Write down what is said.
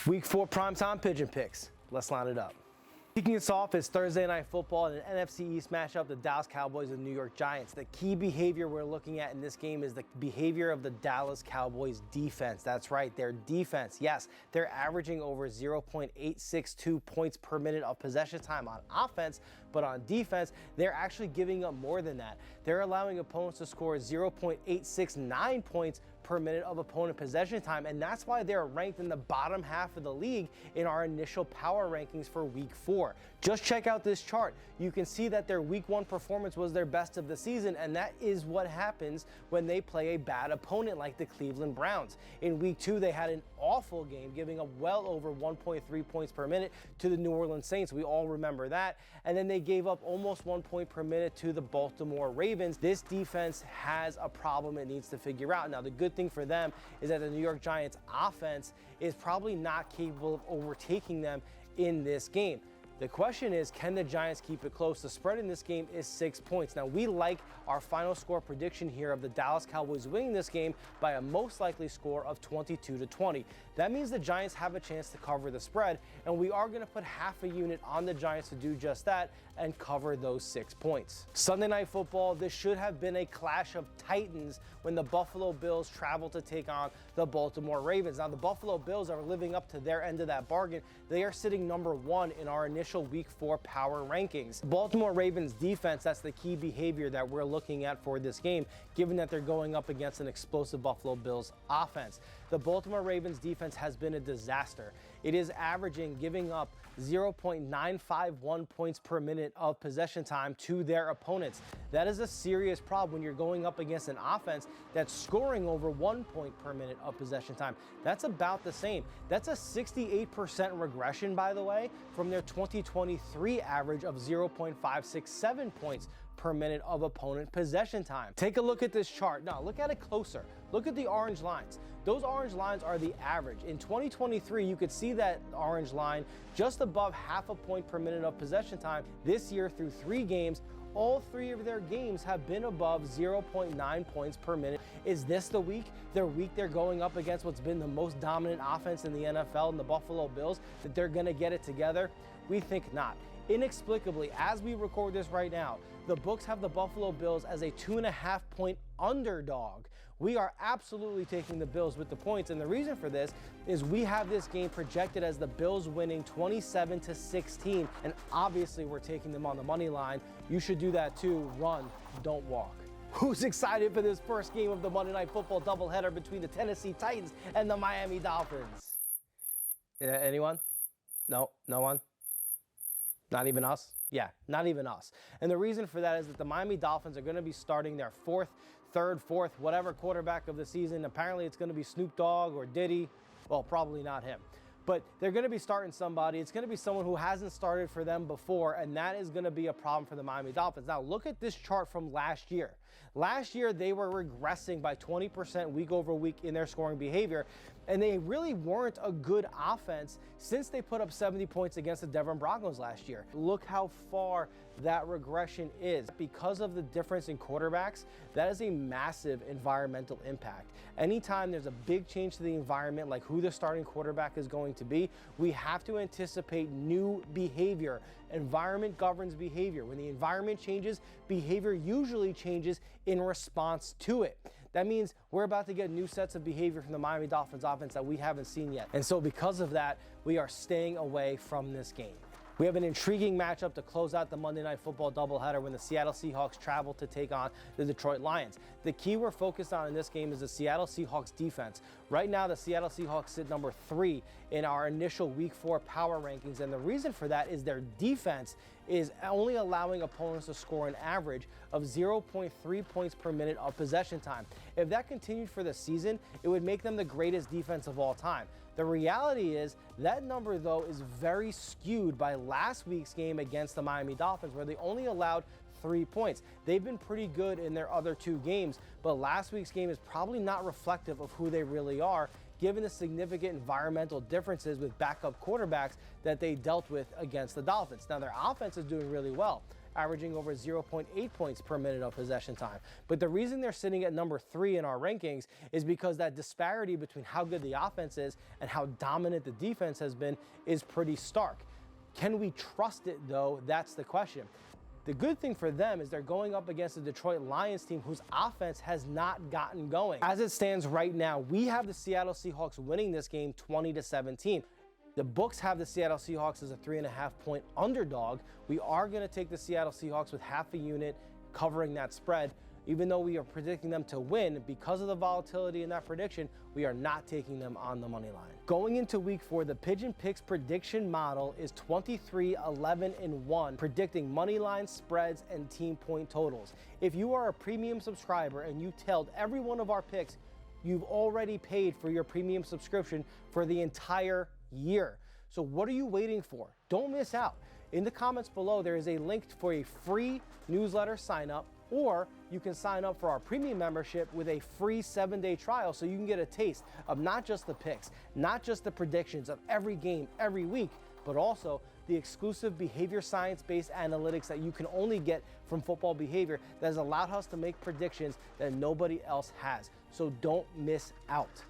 Week 4 primetime pigeon picks. Let's line it up. Kicking us off is Thursday Night Football in an NFC East matchup, the Dallas Cowboys and New York Giants. The key behavior we're looking at in this game is the behavior of the Dallas Cowboys defense. That's right, their defense. Yes, they're averaging over 0.862 points per minute of possession time on offense, but on defense, they're actually giving up more than that. They're allowing opponents to score 0.869 points per minute of opponent possession time, and that's why they're ranked in the bottom half of the league in our initial power rankings for Week 4. Just check out this chart. You can see that their Week 1 performance was their best of the season, and that is what happens when they play a bad opponent like the Cleveland Browns. In Week 2, they had an awful game, giving up well over 1.3 points per minute to the New Orleans Saints. We all remember that. And then they gave up almost 1 point per minute to the Baltimore Ravens. This defense has a problem it needs to figure out. Now, the good thing for them is that the New York Giants offense is probably not capable of overtaking them in this game. The question is, can the Giants keep it close? The spread in this game is 6 points. Now, we like our final score prediction here of the Dallas Cowboys winning this game by a most likely score of 22-20. That means the Giants have a chance to cover the spread, and we are going to put half a unit on the Giants to do just that and cover those 6 points. Sunday Night Football, this should have been a clash of titans when the Buffalo Bills travel to take on the Baltimore Ravens. Now, the Buffalo Bills are living up to their end of that bargain. They are sitting number 1 in our initial Week 4 power rankings. Baltimore Ravens defense, that's the key behavior that we're looking at for this game, given that they're going up against an explosive Buffalo Bills offense. The Baltimore Ravens defense has been a disaster. It is averaging, giving up 0.951 points per minute of possession time to their opponents. That is a serious problem when you're going up against an offense that's scoring over 1 point per minute of possession time. That's about the same. That's a 68% regression, by the way, from their 2023 average of 0.567 points per minute of opponent possession time. Take a look at this chart. Now, look at it closer. Look at the orange lines. Those orange lines are the average. In 2023, you could see that orange line just above half a point per minute of possession time. This year, through 3 games, all 3 of their games have been above 0.9 points per minute. Is this the week? Their week they're going up against what's been the most dominant offense in the NFL and the Buffalo Bills, that they're going to get it together? We think not. Inexplicably, as we record this right now, the books have the Buffalo Bills as a 2.5 point underdog. We are absolutely taking the Bills with the points, and the reason for this is we have this game projected as the Bills winning 27-16, and obviously we're taking them on the money line. You should do that too. Run, don't walk. Who's excited for this first game of the Monday Night Football doubleheader between the Tennessee Titans and the Miami Dolphins? Anyone? No one? Not even us? Yeah, not even us. And the reason for that is that the Miami Dolphins are going to be starting their third, fourth, whatever quarterback of the season. Apparently it's going to be Snoop Dogg or Diddy. Well, probably not him. But they're going to be starting somebody. It's going to be someone who hasn't started for them before, and that is going to be a problem for the Miami Dolphins. Now, look at this chart from last year. Last year, they were regressing by 20% week over week in their scoring behavior, and they really weren't a good offense since they put up 70 points against the Denver Broncos last year. Look how far that regression is. Because of the difference in quarterbacks, that is a massive environmental impact. Anytime there's a big change to the environment, like who the starting quarterback is going to be, we have to anticipate new behavior. Environment governs behavior. When the environment changes, behavior usually changes in response to it. That means we're about to get new sets of behavior from the Miami Dolphins offense that we haven't seen yet. And so because of that, we are staying away from this game. We have an intriguing matchup to close out the Monday Night Football doubleheader when the Seattle Seahawks travel to take on the Detroit Lions. The key we're focused on in this game is the Seattle Seahawks defense. Right now, the Seattle Seahawks sit number 3 in our initial Week 4 power rankings, and the reason for that is their defense is only allowing opponents to score an average of 0.3 points per minute of possession time. If that continued for the season, it would make them the greatest defense of all time. The reality is that number, though, is very skewed by last week's game against the Miami Dolphins, where they only allowed 3 points. They've been pretty good in their other 2 games, but last week's game is probably not reflective of who they really are, given the significant environmental differences with backup quarterbacks that they dealt with against the Dolphins. Now, their offense is doing really well. averaging over 0.8 points per minute of possession time. But the reason they're sitting at number 3 in our rankings is because that disparity between how good the offense is and how dominant the defense has been is pretty stark. Can we trust it, though? That's the question. The good thing for them is they're going up against the Detroit Lions team whose offense has not gotten going. As it stands right now, we have the Seattle Seahawks winning this game 20-17. The books have the Seattle Seahawks as a 3.5-point underdog. We are going to take the Seattle Seahawks with half a unit covering that spread. Even though we are predicting them to win, because of the volatility in that prediction, we are not taking them on the money line. Going into week 4, the Pigeon Picks prediction model is 23-11-1, predicting money line, spreads, and team point totals. If you are a premium subscriber and you tailed every one of our picks, you've already paid for your premium subscription for the entire year. So what are you waiting for? Don't miss out. In the comments below, there is a link for a free newsletter sign up, or you can sign up for our premium membership with a free 7-day trial so you can get a taste of not just the picks, not just the predictions of every game, every week, but also the exclusive behavior science-based analytics that you can only get from Football Behavior that has allowed us to make predictions that nobody else has. So don't miss out.